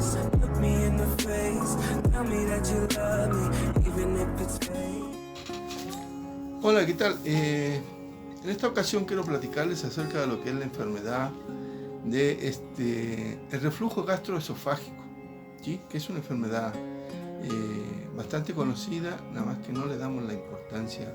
close, look me in the face, tell me that you love me, even if it's fake. Hola, ¿qué tal? En esta ocasión quiero platicarles acerca de lo que es la enfermedad de el reflujo gastroesofágico, ¿sí? Que es una enfermedad bastante conocida, nada más que no le damos la importancia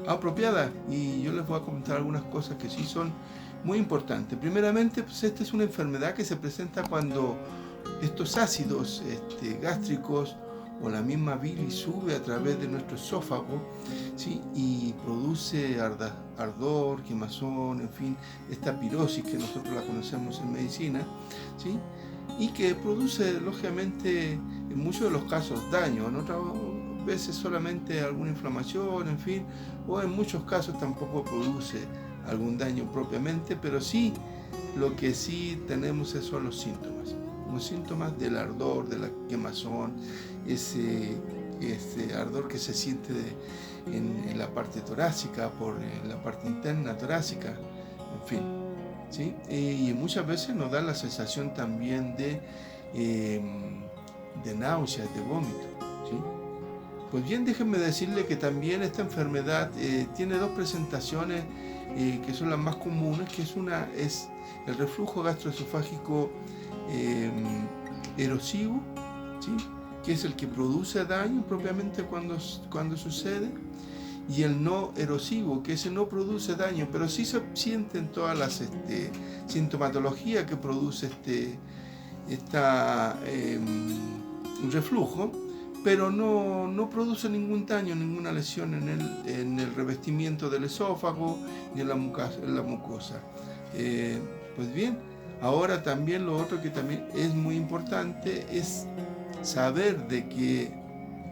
apropiada, y yo les voy a comentar algunas cosas que sí son muy importantes. Primeramente, pues esta es una enfermedad que se presenta cuando estos ácidos gástricos o la misma bilis sube a través de nuestro esófago, ¿sí? Y produce ardor, quemazón, en fin, esta pirosis que nosotros la conocemos en medicina, ¿sí? Y que produce, lógicamente, en muchos de los casos daño, en otras veces solamente alguna inflamación, en fin, o en muchos casos tampoco produce algún daño propiamente, pero sí, lo que sí tenemos son los síntomas del ardor, de la quemazón, ese ardor que se siente en la parte torácica, en la parte interna torácica, en fin, ¿sí? Y muchas veces nos da la sensación también de náuseas, de vómito, ¿sí? Pues bien, déjenme decirle que también esta enfermedad tiene dos presentaciones que son las más comunes, que es el reflujo gastroesofágico erosivo, ¿sí? Que es el que produce daño propiamente cuando sucede, y el no erosivo, que ese no produce daño, pero sí se sienten todas las sintomatología que produce un reflujo, pero no produce ningún daño, ninguna lesión en el revestimiento del esófago ni en la mucosa. Pues bien, ahora también lo otro que también es muy importante es saber de que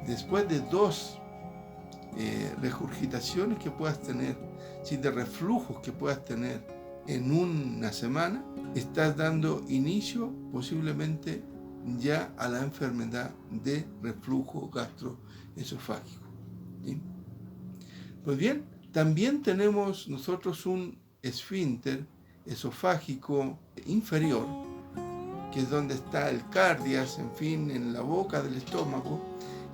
después de dos regurgitaciones que puedas tener, ¿sí? De reflujos que puedas tener en una semana, estás dando inicio posiblemente ya a la enfermedad de reflujo gastroesofágico, ¿sí? Pues bien, también tenemos nosotros un esfínter esofágico inferior, que es donde está el cardias, en fin, en la boca del estómago,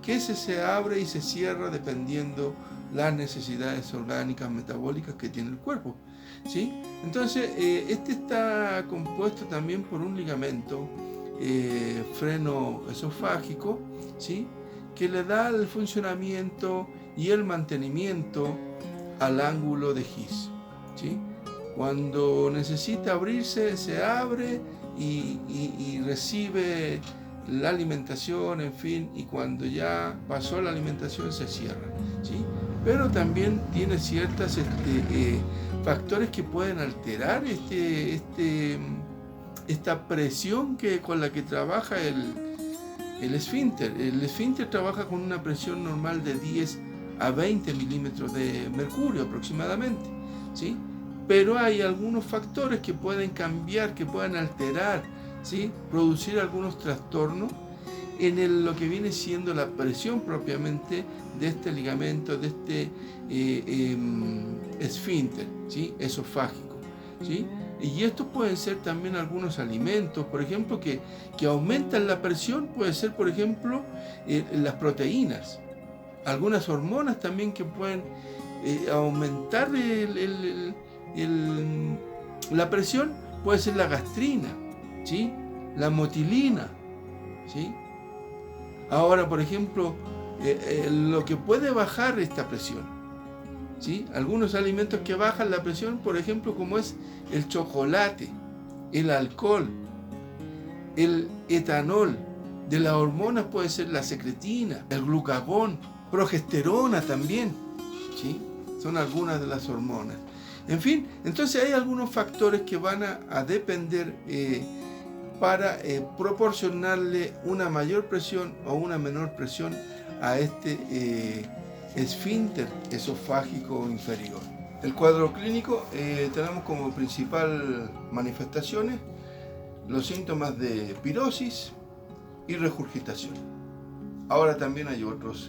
que ese se abre y se cierra dependiendo las necesidades orgánicas metabólicas que tiene el cuerpo, ¿sí? Entonces, este está compuesto también por un ligamento freno esofágico, ¿sí? Que le da el funcionamiento y el mantenimiento al ángulo de His, ¿sí? Cuando necesita abrirse, se abre y recibe la alimentación, en fin, y cuando ya pasó la alimentación se cierra, ¿sí? Pero también tiene ciertos factores que pueden alterar esta presión con la que trabaja el esfínter. El esfínter trabaja con una presión normal de 10 a 20 milímetros de mercurio aproximadamente, ¿sí? Pero hay algunos factores que pueden cambiar, que pueden alterar, ¿sí? Producir algunos trastornos en lo que viene siendo la presión propiamente de este ligamento, de este esfínter, ¿sí? Esofágico, ¿sí? Y estos pueden ser también algunos alimentos, por ejemplo, que aumentan la presión. Puede ser, por ejemplo, las proteínas, algunas hormonas también que pueden aumentar la presión. Puede ser la gastrina, ¿sí? La motilina, ¿sí? Ahora, por ejemplo, lo que puede bajar esta presión, ¿sí? Algunos alimentos que bajan la presión, por ejemplo, como es el chocolate, el alcohol, el etanol. De las hormonas puede ser la secretina, el glucagón, progesterona también, ¿sí? Son algunas de las hormonas. En fin, entonces hay algunos factores que van a depender para proporcionarle una mayor presión o una menor presión a este esfínter esofágico inferior. El cuadro clínico tenemos como principal manifestaciones los síntomas de pirosis y regurgitación. Ahora también hay otros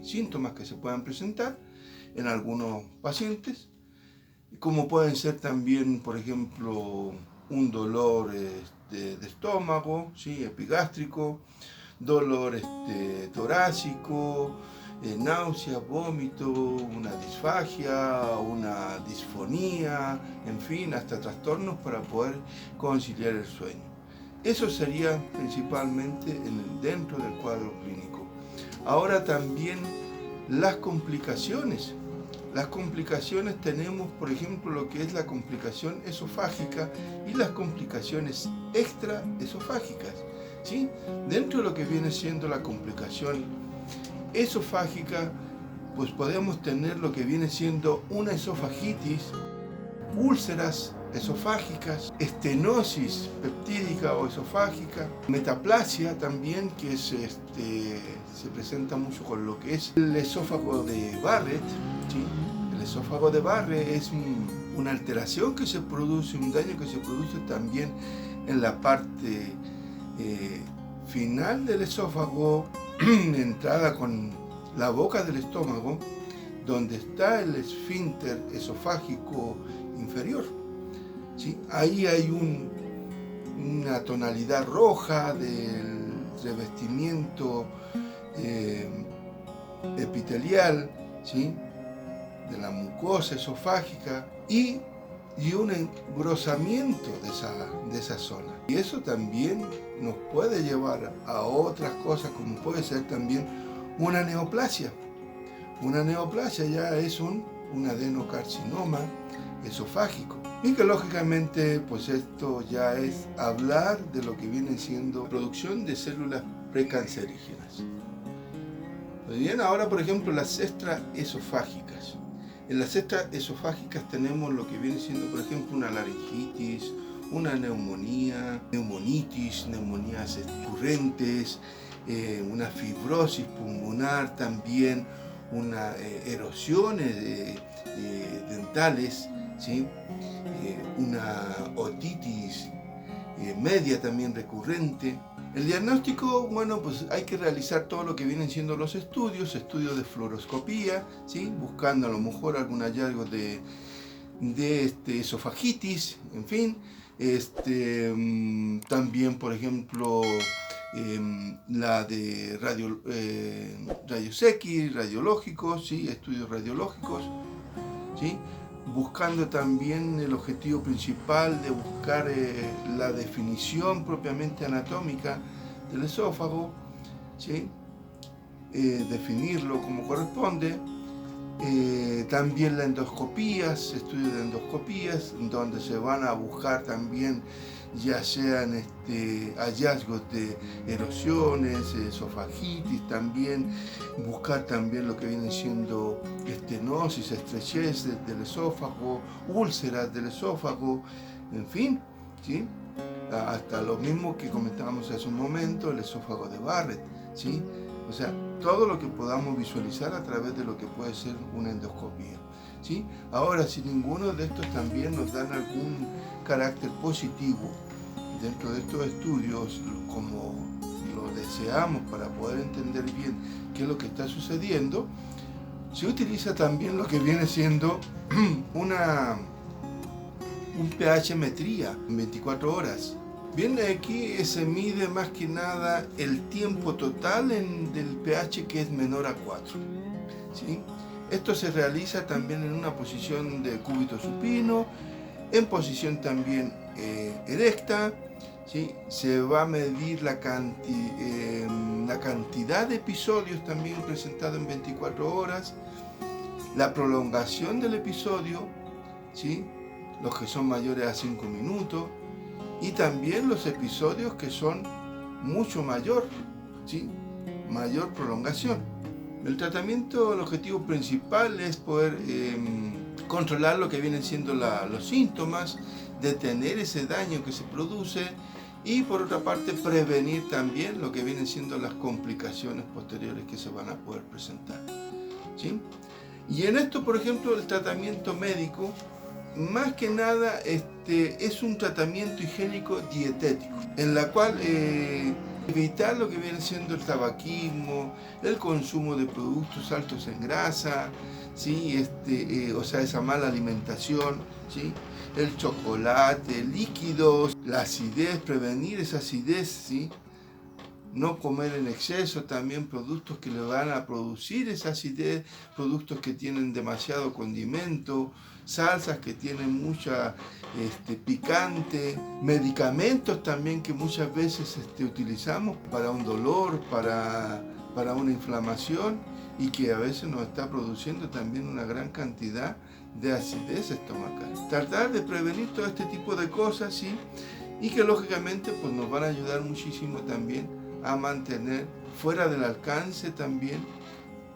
síntomas que se pueden presentar en algunos pacientes, como pueden ser también, por ejemplo, un dolor de estómago, ¿sí? Epigástrico, dolor torácico, náusea, vómito, una disfagia, una disfonía, en fin, hasta trastornos para poder conciliar el sueño. Eso sería principalmente dentro del cuadro clínico. Ahora también las complicaciones. Las complicaciones tenemos, por ejemplo, lo que es la complicación esofágica y las complicaciones extraesofágicas, ¿sí? Dentro de lo que viene siendo la complicación esofágica, pues podemos tener lo que viene siendo una esofagitis, úlceras esofágicas, estenosis peptídica o esofágica, metaplasia también, que se presenta mucho con lo que es el esófago de Barrett, ¿sí? El esófago de Barrett es una alteración que se produce, un daño que se produce también en la parte final del esófago, entrada con la boca del estómago, donde está el esfínter esofágico inferior, ¿sí? Ahí hay una tonalidad roja del revestimiento epitelial, ¿sí? De la mucosa esofágica y un engrosamiento de esa zona. Y eso también nos puede llevar a otras cosas, como puede ser también una neoplasia. Una neoplasia ya es un adenocarcinoma esofágico. Y que lógicamente, pues esto ya es hablar de lo que viene siendo producción de células precancerígenas. Muy bien, ahora por ejemplo las extraesofágicas. En las extraesofágicas tenemos lo que viene siendo, por ejemplo, una laringitis, una neumonía, neumonitis, neumonías recurrentes, una fibrosis pulmonar también, una erosiones dentales, ¿sí? Una otitis media también recurrente. El diagnóstico, bueno, pues hay que realizar todo lo que vienen siendo los estudios de fluoroscopía, ¿sí? Buscando a lo mejor algún hallazgo de esofagitis, en fin. También, por ejemplo, la de rayos X, radiológicos, ¿sí? Estudios radiológicos, ¿sí? Buscando también el objetivo principal de buscar la definición propiamente anatómica del esófago, ¿sí? Definirlo como corresponde. También las endoscopías, estudios de endoscopías, donde se van a buscar también ya sean hallazgos de erosiones, esofagitis, también buscar también lo que viene siendo estenosis, estrechez del esófago, úlceras del esófago, en fin, ¿sí? Hasta lo mismo que comentábamos hace un momento, el esófago de Barrett, ¿sí? O sea, todo lo que podamos visualizar a través de lo que puede ser una endoscopía, ¿sí? Ahora, si ninguno de estos también nos dan algún carácter positivo dentro de estos estudios, como lo deseamos para poder entender bien qué es lo que está sucediendo, se utiliza también lo que viene siendo un pH-metría en 24 horas. Bien, aquí se mide más que nada el tiempo total del pH que es menor a 4, ¿sí? Esto se realiza también en una posición de cúbito supino, en posición también erecta, ¿sí? Se va a medir la cantidad de episodios también presentados en 24 horas, la prolongación del episodio, ¿sí? Los que son mayores a 5 minutos, y también los episodios que son mucho mayor, ¿sí? Mayor prolongación. El tratamiento, el objetivo principal es poder controlar lo que vienen siendo los síntomas, detener ese daño que se produce y por otra parte prevenir también lo que vienen siendo las complicaciones posteriores que se van a poder presentar, ¿sí? Y en esto, por ejemplo, el tratamiento médico, más que nada es un tratamiento higiénico dietético, en la cual evitar lo que viene siendo el tabaquismo, el consumo de productos altos en grasa, ¿sí? O sea, esa mala alimentación, ¿sí? El chocolate, líquidos, la acidez, prevenir esa acidez, ¿sí? No comer en exceso, también productos que le van a producir esa acidez, productos que tienen demasiado condimento, salsas que tienen mucha picante, medicamentos también que muchas veces utilizamos para un dolor, para una inflamación y que a veces nos está produciendo también una gran cantidad de acidez estomacal. Tratar de prevenir todo este tipo de cosas, ¿sí? Y que lógicamente pues, nos van a ayudar muchísimo también a mantener fuera del alcance también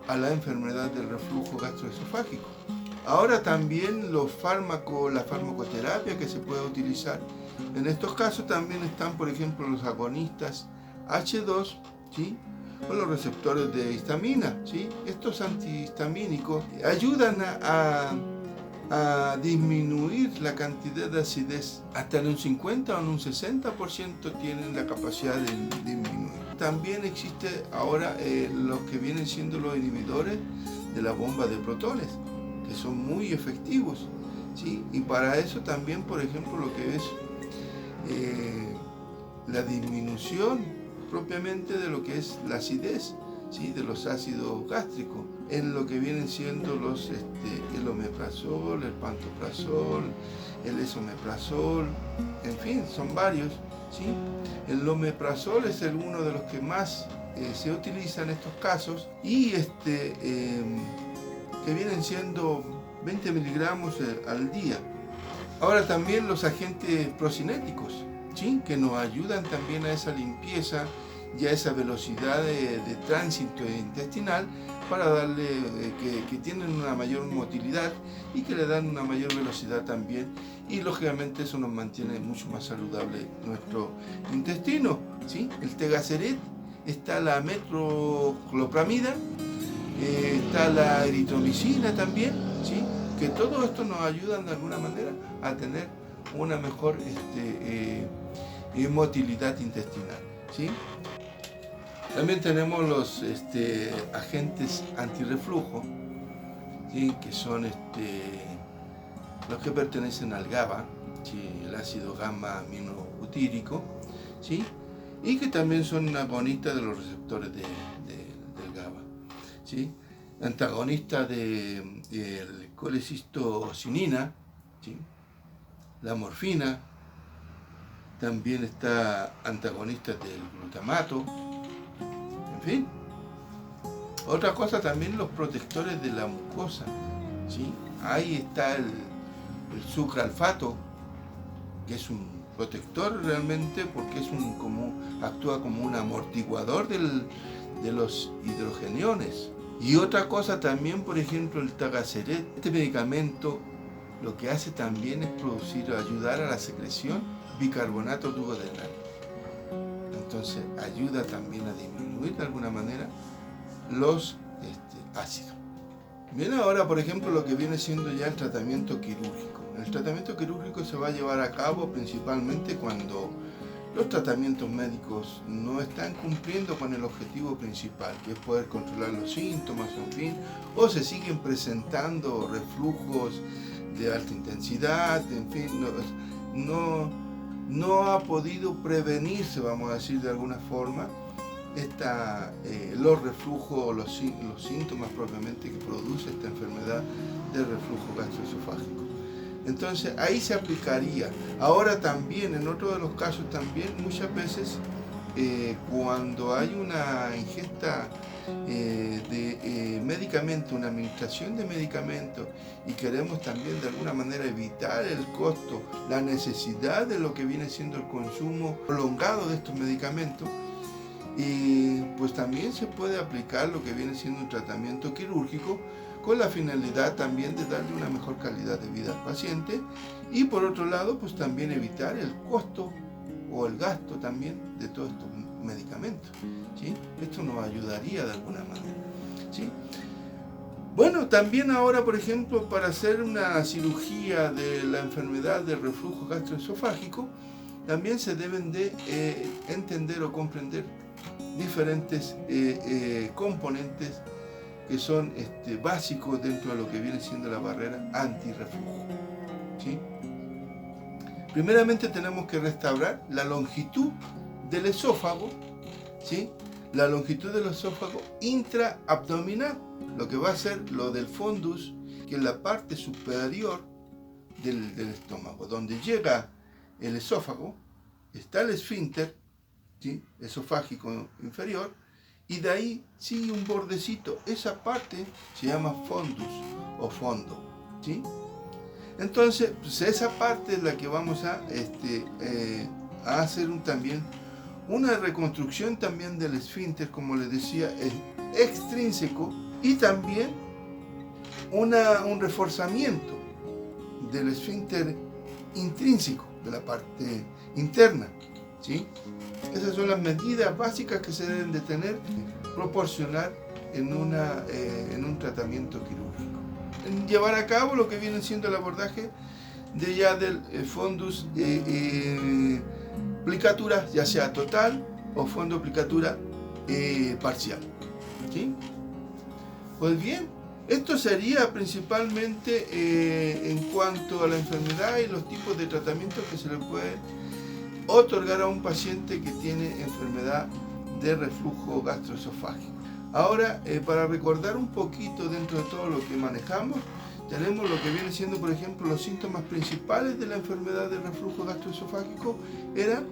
a la enfermedad del reflujo gastroesofágico. Ahora también los fármacos, la farmacoterapia que se puede utilizar, en estos casos también están, por ejemplo, los agonistas H2, ¿sí? O los receptores de histamina, ¿sí? Estos antihistamínicos ayudan a disminuir la cantidad de acidez. Hasta en un 50 o en un 60% tienen la capacidad de disminuir. También existe ahora los que vienen siendo los inhibidores de la bomba de protones, que son muy efectivos, ¿sí? Y para eso también, por ejemplo, lo que es la disminución propiamente de lo que es la acidez, ¿sí? De los ácidos gástricos, en lo que vienen siendo el omeprazol, el pantoprazol, el esomeprazol, en fin, son varios, ¿sí? El omeprazol es uno de los que más se utiliza en estos casos y que vienen siendo 20 miligramos al día. Ahora también los agentes procinéticos, ¿sí? Que nos ayudan también a esa limpieza y a esa velocidad de tránsito intestinal para darle, que tienen una mayor motilidad y que le dan una mayor velocidad también y lógicamente eso nos mantiene mucho más saludable nuestro intestino, ¿sí? El Tegaceret, está la metoclopramida, está la eritromicina también, ¿sí? Que todo esto nos ayuda de alguna manera a tener una mejor motilidad intestinal, ¿sí? También tenemos los agentes antirreflujo, ¿sí? Que son los que pertenecen al GABA, ¿sí? El ácido gamma aminobutírico, ¿sí? Y que también son agonistas de los receptores del GABA, ¿sí? Antagonistas de colecistocinina, ¿sí? La morfina, también está antagonista del glutamato, en fin. Otra cosa también los protectores de la mucosa, ¿sí? Ahí está el sucralfato, que es un protector realmente porque es actúa como un amortiguador de los hidrogeniones. Y otra cosa también, por ejemplo, el Tagaceret, este medicamento lo que hace también es ayudar a la secreción bicarbonato duodenal. Entonces ayuda también a disminuir de alguna manera los ácidos. Bien, ahora por ejemplo lo que viene siendo ya el tratamiento quirúrgico. El tratamiento quirúrgico se va a llevar a cabo principalmente cuando los tratamientos médicos no están cumpliendo con el objetivo principal, que es poder controlar los síntomas, en fin, o se siguen presentando reflujos de alta intensidad, en fin, no ha podido prevenirse, vamos a decir de alguna forma, los reflujos, los síntomas propiamente que produce esta enfermedad de reflujo gastroesofágico. Entonces ahí se aplicaría. Ahora también, en otro de los casos también, muchas veces cuando hay una ingesta de medicamento, una administración de medicamentos y queremos también de alguna manera evitar el costo, la necesidad de lo que viene siendo el consumo prolongado de estos medicamentos, pues también se puede aplicar lo que viene siendo un tratamiento quirúrgico con la finalidad también de darle una mejor calidad de vida al paciente y por otro lado pues también evitar el costo o el gasto también de todos estos medicamentos, ¿sí? Esto nos ayudaría de alguna manera, ¿sí? Bueno, también ahora por ejemplo para hacer una cirugía de la enfermedad del reflujo gastroesofágico también se deben de entender o comprender diferentes componentes que son básicos dentro de lo que viene siendo la barrera antirreflujo, ¿sí? Primeramente tenemos que restaurar la longitud del esófago, ¿sí? La longitud del esófago intraabdominal, lo que va a ser lo del fundus, que es la parte superior del estómago, donde llega el esófago, está el esfínter, ¿sí? Esofágico inferior, y de ahí sigue un bordecito. Esa parte se llama fundus o fondo, ¿sí? Entonces, pues esa parte es la que vamos a hacer también una reconstrucción también del esfínter, como les decía, extrínseco, y también un reforzamiento del esfínter intrínseco, de la parte interna, ¿sí? Esas son las medidas básicas que se deben de tener, proporcionar en un tratamiento quirúrgico. En llevar a cabo lo que viene siendo el abordaje del fundus plicatura, ya sea total o fondo plicatura parcial, ¿sí? Pues bien, esto sería principalmente en cuanto a la enfermedad y los tipos de tratamientos que se le puede otorgar a un paciente que tiene enfermedad de reflujo gastroesofágico. Ahora, para recordar un poquito dentro de todo lo que manejamos, tenemos lo que viene siendo, por ejemplo, los síntomas principales de la enfermedad de reflujo gastroesofágico eran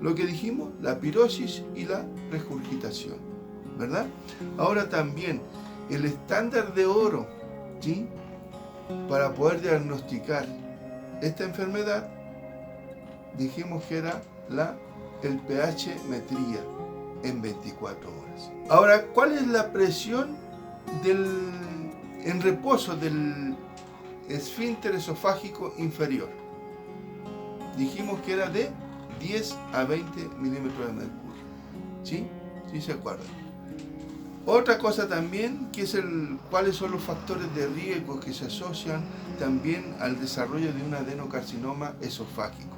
lo que dijimos, la pirosis y la regurgitación, ¿verdad? Ahora también, el estándar de oro, ¿sí? Para poder diagnosticar esta enfermedad, dijimos que era el pH metría en 24 horas. Ahora, ¿cuál es la presión en reposo del esfínter esofágico inferior? Dijimos que era de 10 a 20 milímetros de mercurio, ¿sí? ¿Sí se acuerdan? Otra cosa también, que es cuáles son los factores de riesgo que se asocian también al desarrollo de un adenocarcinoma esofágico.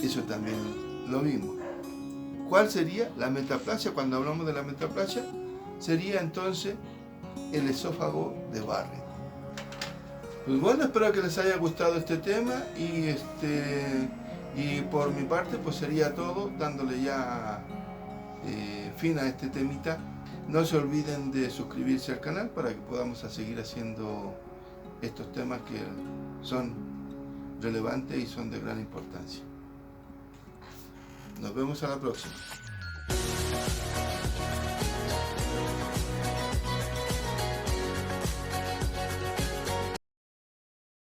Eso también lo vimos. ¿Cuál sería la metaplasia? Cuando hablamos de la metaplasia, sería entonces el esófago de Barrett. Pues bueno, espero que les haya gustado este tema y por mi parte pues sería todo, dándole ya fin a este temita. No se olviden de suscribirse al canal para que podamos seguir haciendo estos temas que son relevantes y son de gran importancia. Nos vemos a la próxima.